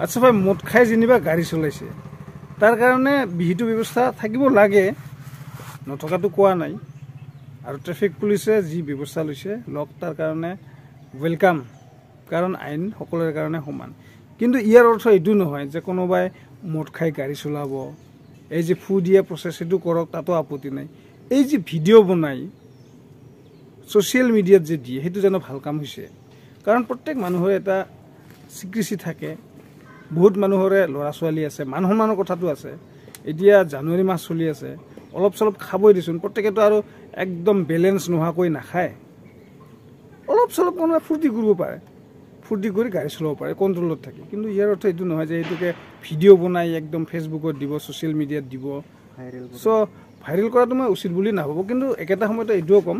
আচ্ছা ভাই মদ খাই যেনিবা গাড়ী চলাইছে তাৰ কাৰণে বিহিত ব্যৱস্থা থাকিব লাগে নথকাটো কোৱা নাই আৰু ট্ৰাফিক পুলিচে যি ব্যৱস্থা লৈছে লক তাৰ কাৰণে ওয়েলকাম কাৰণ আইন সকলোৰে কাৰণে সমান কিন্তু ইয়াৰ অৰ্থ এইটো নহয় যে কোনোবাই মদ খাই গাড়ী চলাব এই যে ফু দিয়া প্ৰচেছ এটো কৰক তাতো আপত্তি নাই এই যে ভিডিঅ' বনাই সোশ্যাল মিডিয়াত যে দিয়ে হেতু জানো ভাল কাম হৈছে কাৰণ প্ৰত্যেক মানুহৰ এটা সিক্ৰেসি থাকে বহুত মানুহৰে লৰা ছোৱালী আছে মানুহৰ কথাটো আছে এতিয়া জানুৱাৰী মাহ চলি আছে অলপ চলপ খাবই দিছুন প্ৰত্যেকটো আৰু একদম ব্যালেন্স নোহাকৈ নাখায় অলপ চলপ কোনোবা ফুৰ্তি কৰিব পাৰে ফুৰ্তি কৰি গাড়ী চলাব পাৰে কন্ট্ৰলত থাকে কিন্তু ইয়াৰ অৰ্থ এইটো নহয় যে এইটোকে ভিডিঅ' বনাই একদম ফেসবুকত দিব সোশ্যাল মিডিয়াত দিব সো ভাইৰেল কৰাটো মই উচিত বুলি নাভাবো কিন্তু একেটা সময়তে এইটোও কম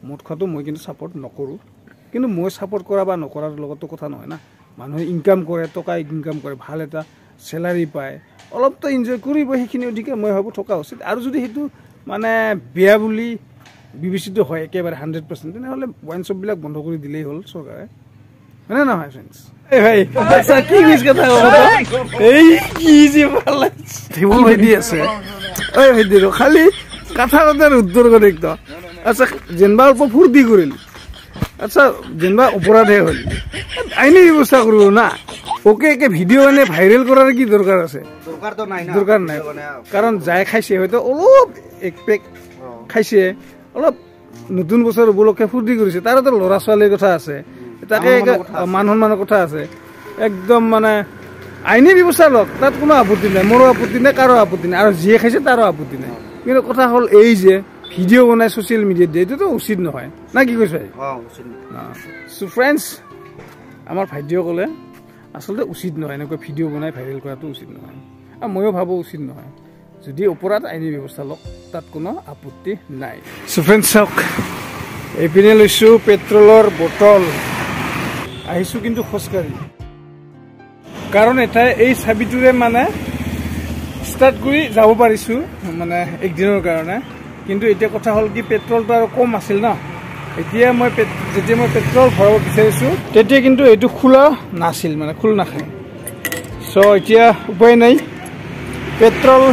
মদ খোৱাটো মই কিন্তু সাপোৰ্ট নকৰো কিন্তু মই সাপোৰ্ট কৰা বা নকৰাৰ লগতো কথা নহয় না মানুহে ইনকাম কৰে টকা ইনকাম কৰে ভাল এটা স্যালাৰি পায় অলপ তো এনজয় কৰিব সেইখিনি অধিকে মই ভাবো থকা উচিত আৰু যদি হেতু মানে বেয়া বুলি বিবেচিত হয় একেবাৰে 100% তেনেহলে ওয়াইন শপ বিলাক বন্ধ কৰি দিলেই হল চৰকাৰে মানে নহয় ফ্ৰেন্ডস এই ভাই আচ্ছা কি মিছ কথা হ'ব এই কি যে ভাল টেবুল ভাই আছে ওই ভাই দিৰো খালি কথা কথাৰ উত্তৰ কৰি একদম আচ্ছা যেনবা অল্প ফুৰ্তি কৰিল আচ্ছা যেনবা অপৰাধে হল আইনি ব্যৱস্থা কৰিব না ওকে একে ভিডিঅ' এনে ভাইৰেল কৰাৰ কি দৰকাৰ আছে দৰকাৰ নাই কাৰণ যাই খাইছে হয়তো অলপ এক পেক খাইছে অলপ নতুন বছৰ উপলক্ষে ফুৰ্তি কৰিছে তাৰো ল'ৰা ছোৱালীৰ কথা আছে তাকে মান সন্মানৰ কথা আছে একদম মানে আইনি ব্যৱস্থা লওক তাত কোনো আপত্তি নাই মোৰো আপত্তি নাই কাৰো আপত্তি নাই আৰু যিয়ে খাইছে তাৰো আপত্তি নাই কিন্তু কথা হ'ল এই যে ভিডিঅ' বনাই সোশ্যাল মিডিয়াত দিয়ে এইটোতো উচিত নহয় না কি কৈছে সো ফ্ৰেণ্ডছ আমাৰ ভাইটিসকলে আসলে উচিত নহয় এনেকৈ ভিডিঅ' বনাই ভাইৰেল কৰাটো উচিত নহয় আৰু ময়ো ভাবো উচিত নহয় যদি অপৰাধ আইনী ব্যৱস্থা লওক তাত কোনো আপত্তি নাই সো ফ্ৰেণ্ডছ চাওক এইপিনে লৈছো পেট্ৰলৰ বটল আহিছো কিন্তু খোজকাঢ়ি কাৰণ এটা এই চাবিটোৰে মানে ষ্টাৰ্ট কৰি যাব পাৰিছো মানে একদিনৰ কাৰণে কিন্তু এতিয়া কথা হ'ল কি পেট্ৰলটো আৰু কম আছিল না এতিয়া মই যেতিয়া মই পেট্ৰল ভৰাব বিচাৰিছো তেতিয়া কিন্তু এইটো খোলা নাছিল মানে খোল নাখায় সো এতিয়া উপায় নাই পেট্ৰল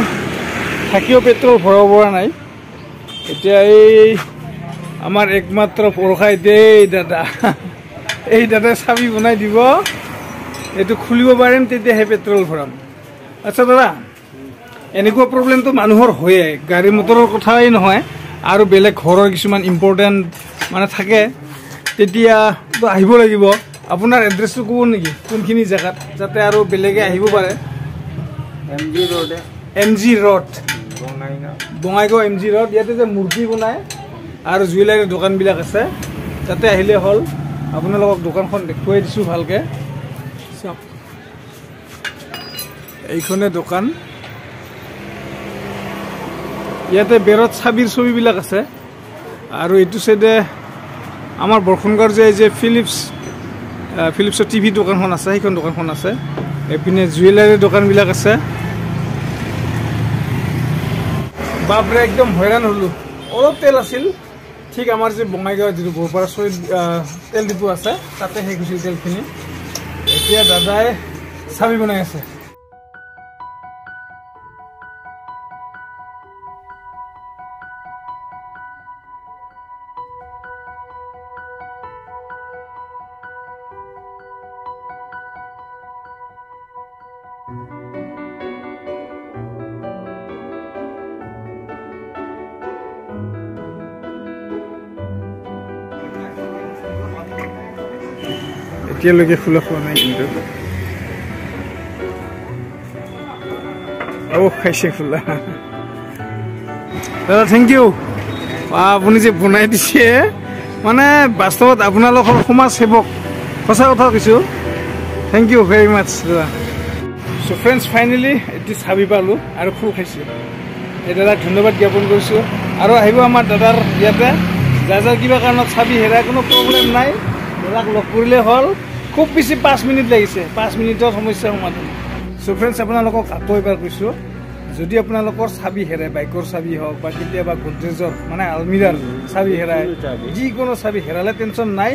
থাকিও পেট্ৰল ভৰাব পৰা নাই এতিয়া এই আমাৰ একমাত্ৰ পৰখাই দেই দাদা এই দাদা চাবি বনাই দিব এইটো খুলিব পাৰিম তেতিয়াহে পেট্ৰল ভৰাম আচ্ছা দাদা এনেকুৱা প্ৰব্লেমটো মানুহৰ হয়ে গাড়ী মটৰৰ কথাই নহয় আৰু বেলেগ ঘৰৰ কিছুমান ইম্পৰ্টেণ্ট মানে থাকে তেতিয়া আহিব লাগিব আপোনাৰ এড্ৰেছটো ক'ব নেকি কোনখিনি জায়গাত যাতে আৰু বেলেগে আহিব পাৰে MG road Bongaigaon MG road ইয়াতে যে মূৰ্তি বনায় আৰু জুৱেলাৰী দোকানবিলাক আছে তাতে আহিলে হ'ল আপোনালোকক দোকানখন দেখুৱাই দিছো ভালকে চাওক এইখনে দোকান ইয়াতে বেৰত চাবিৰ ছবিবিলাক আছে আৰু এইটো সাইডে আমাৰ বৰখনগাঁৱৰ যে ফিলিপছৰ টিভি দোকানখন আছে সেইখন দোকানখন আছে এপিনে জুৱেলাৰী দোকানবিলাক আছে বাপৰে একদম হয়ৰাণ হলো অলপ তেল আছিল ঠিক আমাৰ যে বঙাইগাঁৱৰ যিটো বৰপাৰা তেল ডিপু আছে তাতে শেষ হৈছিল তেলখিনি এতিয়া দাদাই চাবি বনাই আছে এতিয়ালৈকে খোলা খোৱা নাই কিন্তু খাইছে খোলা দাদা থেংক ইউ আপুনি যে বনাই দিছে মানে বাস্তৱত আপোনালোকৰ সমাজ সেৱক সঁচা কথা কৈছো থেংক ইউ ভেৰি মাছ দাদা সো ফ্ৰেণ্ডছ ফাইনেলি এটি চাবি পালোঁ আৰু খোল খাইছোঁ এই দাদাক ধন্যবাদ জ্ঞাপন কৰিছোঁ আৰু আহিব আমাৰ দাদাৰ ইয়াতে যাৰ কিবা কাৰণত চাবি হেৰাই কোনো প্ৰব্লেম নাই দাদাক লগ কৰিলে হ'ল খুব বেছি 5 মিনিট লাগিছে 5 মিনিটৰ সমস্যা সমাধান সো ফ্ৰেণ্ডছ আপোনালোকক আকৌ এবাৰ কৈছোঁ যদি আপোনালোকৰ চাবি হেৰাই বাইকৰ চাবি হওক বা কেতিয়াবা গোদৰেজৰ মানে আলমিৰাৰ চাবি হেৰাই যিকোনো চাবি হেৰালে টেনশ্যন নাই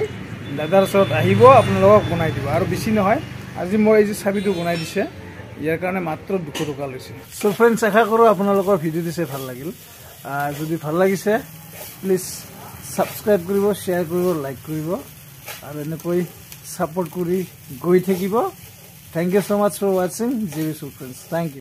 দাদাৰ ওচৰত আহিব আপোনালোকক বনাই দিব আৰু বেছি নহয় আজি মই এই যে চাবিটো বনাই দিছে ইয়াৰ কাৰণে মাত্ৰ 200 টকা লৈছে। সো ফ্ৰেন্ডছ, আশা কৰোঁ আপোনালোকৰ ভিডিঅ'টো চাই ভাল লাগিল। যদি ভাল লাগিছে প্লিজ সাবস্ক্ৰাইব কৰিব, শ্বেয়াৰ কৰিব, লাইক কৰিব আৰু এনেকৈ সাপোৰ্ট কৰি গৈ থাকিব। Thank you so much for watching জিবি ফ্ৰেন্ডছ। Thank U.